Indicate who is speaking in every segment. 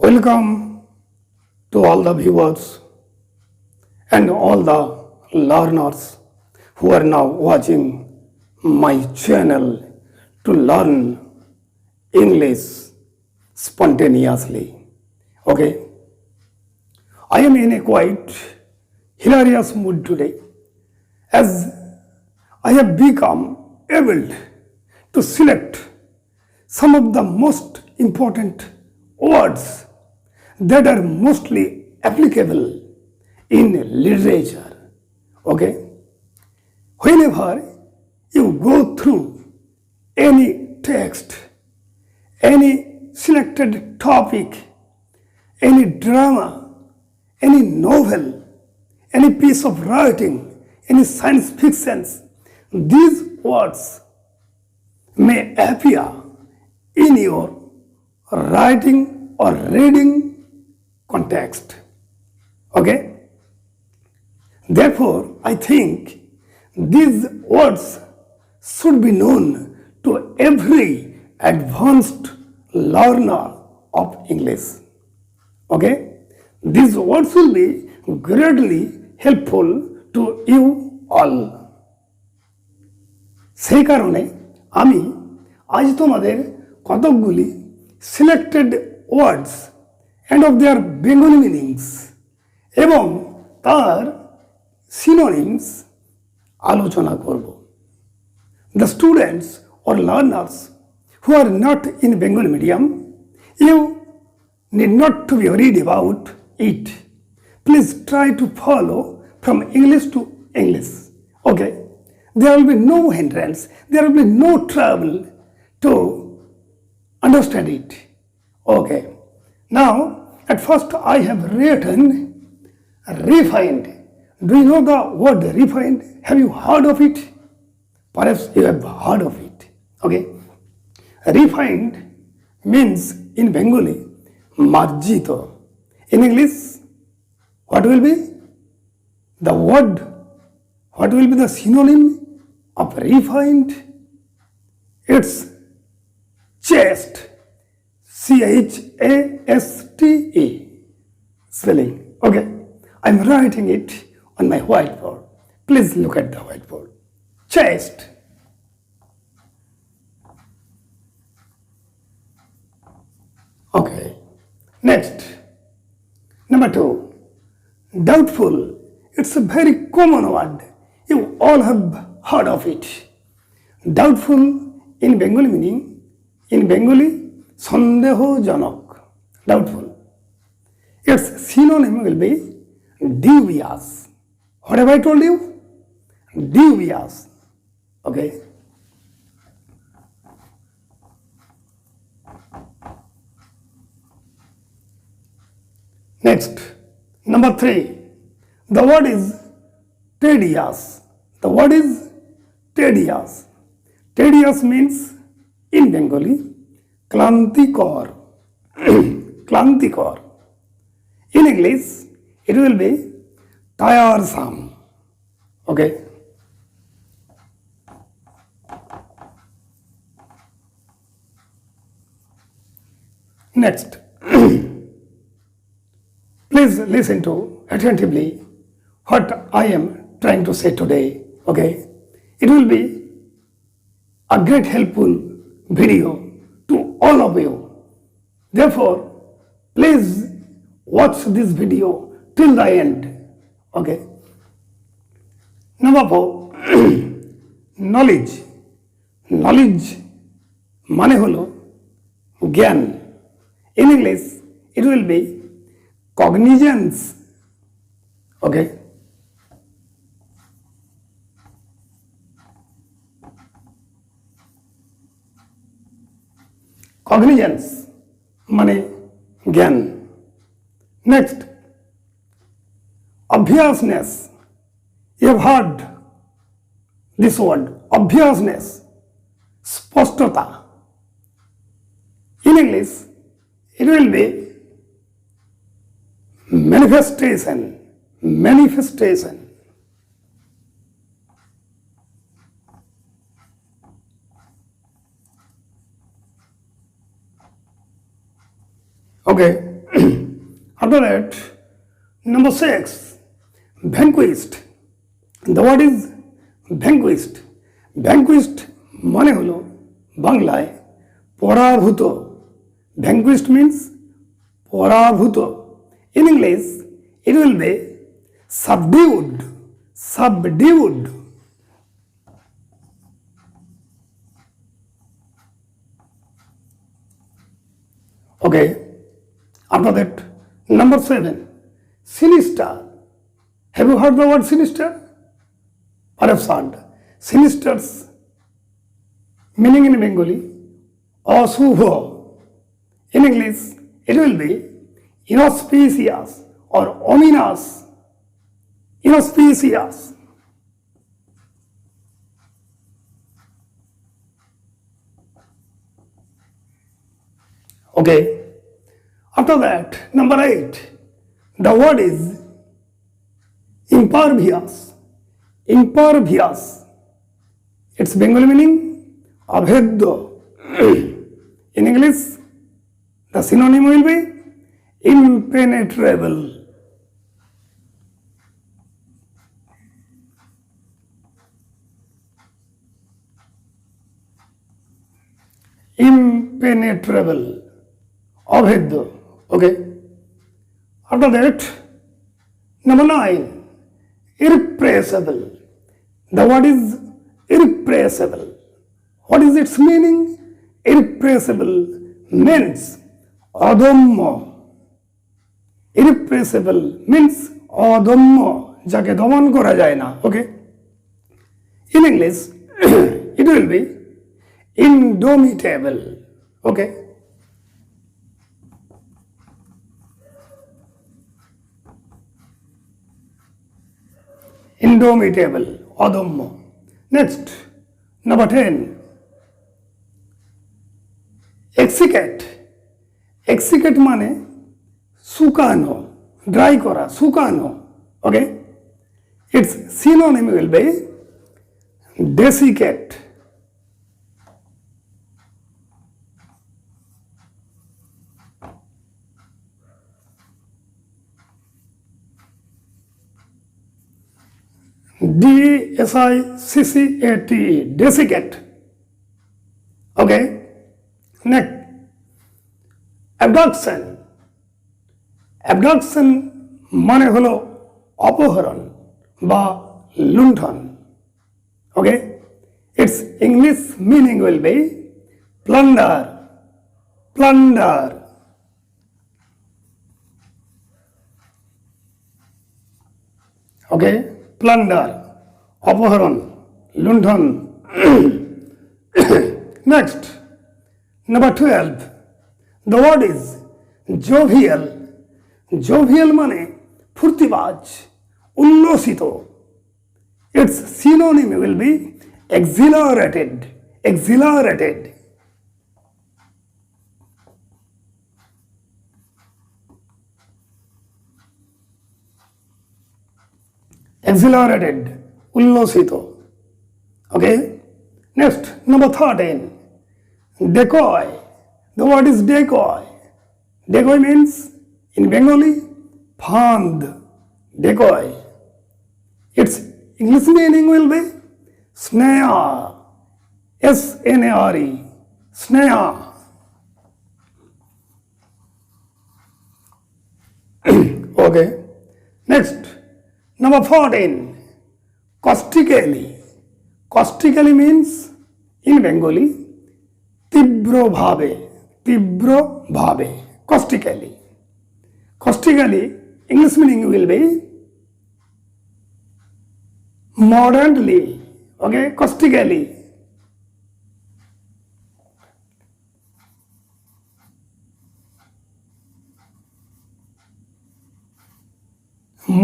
Speaker 1: Welcome to all the viewers and all the learners who are now watching my channel to learn English spontaneously. Okay, I am in a quite hilarious mood today as I have become able to select some of the most important words that are mostly applicable in literature. Okay, whenever you go through any text, any selected topic, any drama, any novel, any piece of writing, any science fiction, these words may appear in your writing or reading context. Okay? Therefore, I think these words should be known to every advanced learner of English. Okay? These words will be greatly helpful to you all. সেই কারণে আমি আজ তোমাদের কতকগুলি selected words and of their Bengali meanings এবং তার synonyms আলোচনা করব। The students or learners who are not in Bengali medium, you need not to be worried about it. Please try to follow from English to English. Okay? There will be no hindrance, there will be no trouble to understand it. Okay. Now, at first I have written refined. Do you know the word refined? Have you heard of it? Perhaps you have heard of it. Okay. Refined means in Bengali marjito. In English, what will be the word? What will be the synonym of refined? It's chaste. C-H-A-S-T-E spelling. Okay. I'm writing it on my whiteboard. Please look at the whiteboard. Chaste. Okay. Next. Number 2. Doubtful. It's a very common word. You all have heard of it. Doubtful in Bengali meaning, in Bengali, সন্দেহজনক, doubtful. Its synonym will be dubious. What have I told you? Dubious. Okay. Next, number 3. The word is tedious. The word is tedious. Tedious means in Bengali ক্লান্তিকর ক্লান্তিকর in English it will be tiresome. Okay. Next. Please listen to attentively what I am trying to say today. Okay. It will be a great helpful video to all of you. Therefore, please watch this video till the end. Okay. Number 4. Knowledge. Knowledge মানে হলো জ্ঞান. In English, it will be cognizance. Okay. Cognizance মানে জ্ঞান. Next, obviousness. You have heard this word, obviousness, স্পষ্টতা. In English, it will be manifestation. Manifestation. Okay. After that, number 6, vanquished. The word is vanquished. Vanquished মানে হলো বাংলায় পরাভূত. Vanquished means পরাভূত. In English, it will be subdued. Subdued. Okay. After that, number 7, sinister. Have you heard the word sinister? Perhaps heard. Sinister's meaning in Bengali, ashubha. In English, it will be inauspicious or ominous. Inauspicious. Okay. After that, number 8, the word is impervious. Impervious. Its Bengali meaning abhedya. In English, the synonym will be impenetrable. Impenetrable. Abhedya. Okay. After that, number 9, irrepressible. The word is irrepressible. What is its meaning? Irrepressible means অদম্য. Irrepressible means অদম্য, যাকে দমন করা যায় না. Okay. In English, it will be indomitable. Okay. Indomitable, অদম্য. Next, number 10, execrate. Execrate মানে শুকানো, ড্রাই করা, শুকানো. Okay. Its synonym will be desiccate. desiccate. Desiccate. Okay. Next, abduction. Abduction মানে হলো অপহরণ বা লুণ্ঠন. Okay. Its English meaning will be plunder. Plunder. Okay. Plunder, অপহরণ, লুণ্ঠন. Next, number 12, the word is jovial. Jovial মানে ফুর্তিবাজ, উল্লসিত. Its synonym will be exhilarated. Exhilarated. Exhilarated, উল্লসিত. Okay. Next, number 13, decoy. The word is decoy. Decoy means in Bengali ফাঁদ. Decoy. Its English meaning will be snare. S-N-A-R-E. Snare. Okay. Next, number 14, caustically. Caustically means in Bengali তীব্র ভাবে. তীব্র ভাবে. Caustically. Caustically, English meaning will be mordantly. Okay. Caustically.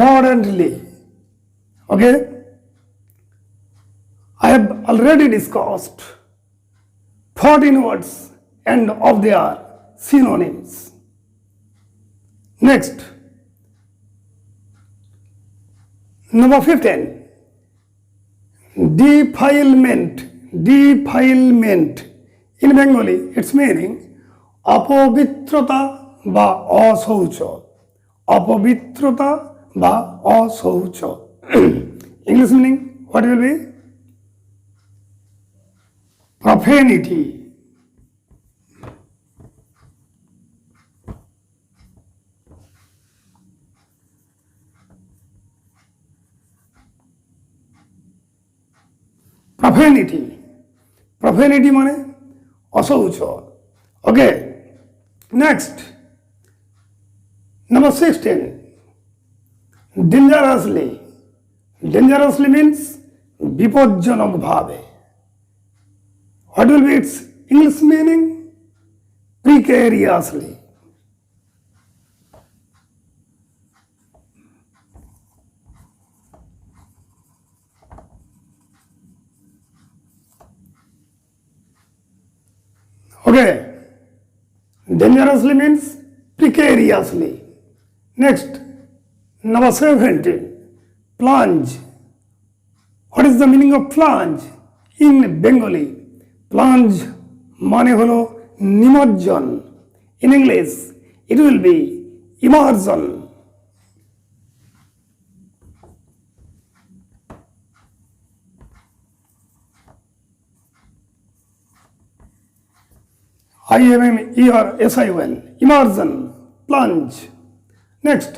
Speaker 1: Mordantly. Okay. I have already discussed 14 words and of their synonyms. Next, number 15, defilement. Defilement. In Bengali, its meaning অপবিত্রতা বা অশৌচ, অপবিত্রতা বা অশৌচ। English meaning what will be? Profanity. Profanity, profanity মানে অশৌচ। Okay, next number 16, dangerously. Dangerously means বিপজ্জনকভাবে। What will be its English meaning? Precariously. Okay, dangerously means precariously. Next, number 17, plunge. What is the meaning of plunge in Bengali? Plunge মানে হলো নিমজ্জন. In English, it will be immersion. IMMERSION, immersion, plunge. Next,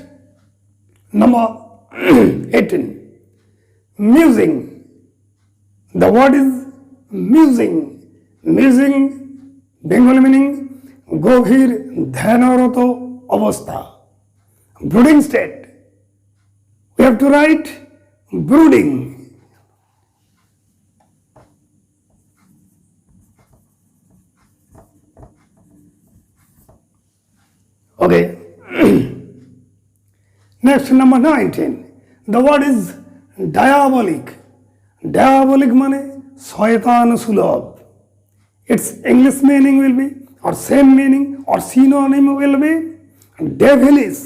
Speaker 1: number 18, musing. The word is musing. Musing, Bengali meaning গভীর ধ্যানরত অবস্থা, brooding state. We have to write brooding. Okay. Next, number 19. The word is diabolic. Diabolic মানে শয়তান সুলভ. Its English meaning will be, or same meaning, or synonym will be devilish.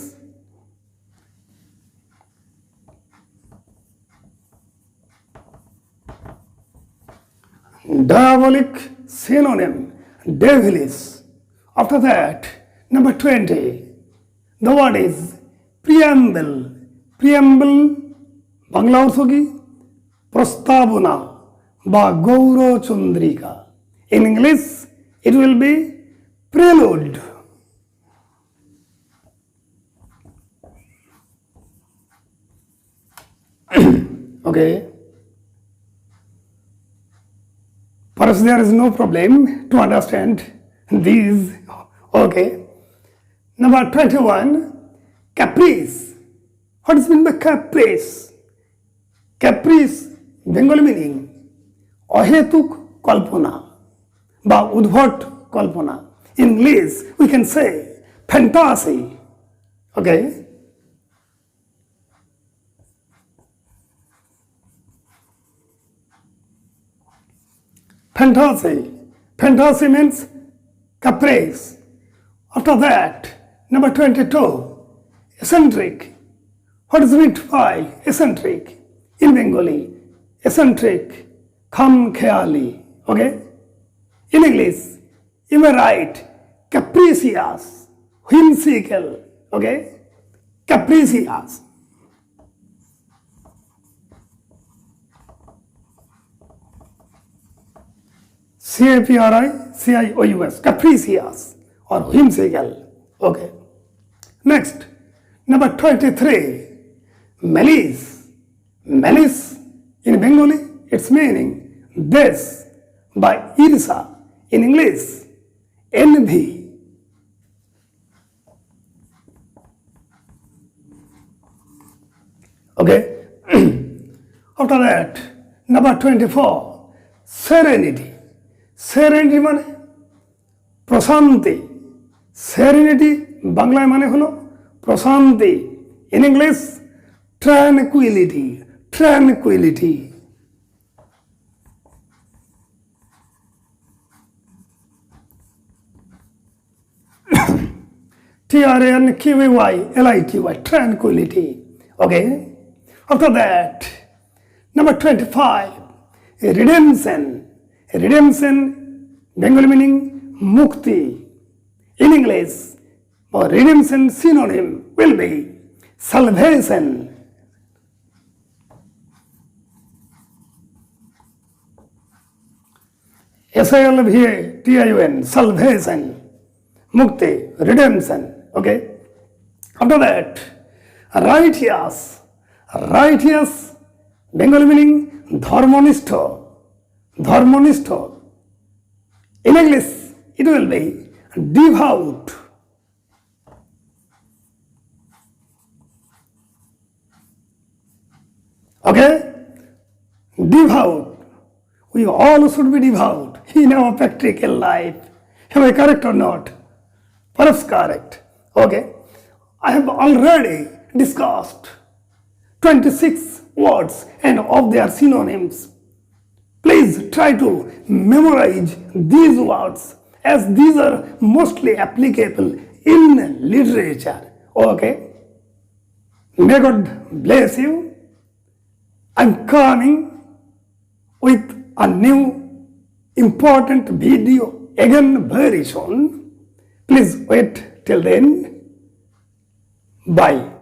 Speaker 1: Diabolic synonym, devilish. After that, number 20, the word is preamble. Preamble Bangla অর্থ কি? প্রস্তাবনা বা গৌরচন্দ্রিকা. In English, it will be prelude. Okay. Perhaps there is no problem to understand these. Okay. Number 21, caprice. What is meant by caprice? Caprice, Bengali meaning অহেতুক কল্পনা বা উদ্ভট কল্পনা. In English, we can say fantasy. Okay. Fantasy. Fantasy means caprice. After that, number 22, eccentric. What is meant by eccentric? In Bengali, eccentric, khamkhayali. Okay? In English, you may write capricious, whimsical. Okay? Capricious. CAPRICIOUS, capricious or whimsical. Okay. Next, number 23, malice. Malice in Bengali, its meaning this by irsa. In English, envy. Okay. After that, number 24, serenity. Serenity মানে প্রশান্তি. Serenity বাংলায় মানে হলো প্রশান্তি. In English, tranquility. Tranquility. TRANQUILITY, tranquility. Okay. After that, number 25, redemption. Redemption, Bengali meaning mukti. In English, or redemption synonym will be salvation. SALVATION, salvation, mukti, redemption. Okay. After that, righteous, righteous, Bengali meaning dharmonistha, dharmonistha. In English, it will be devout. Okay? Devout. We all should be devout in our practical life. Am I correct or not? Perhaps correct. Okay. I have already discussed 26 words and of their synonyms. Please try to memorize these words as these are mostly applicable in literature. Okay? May God bless you. I'm coming with a new important video again very soon. Please wait till then. Bye.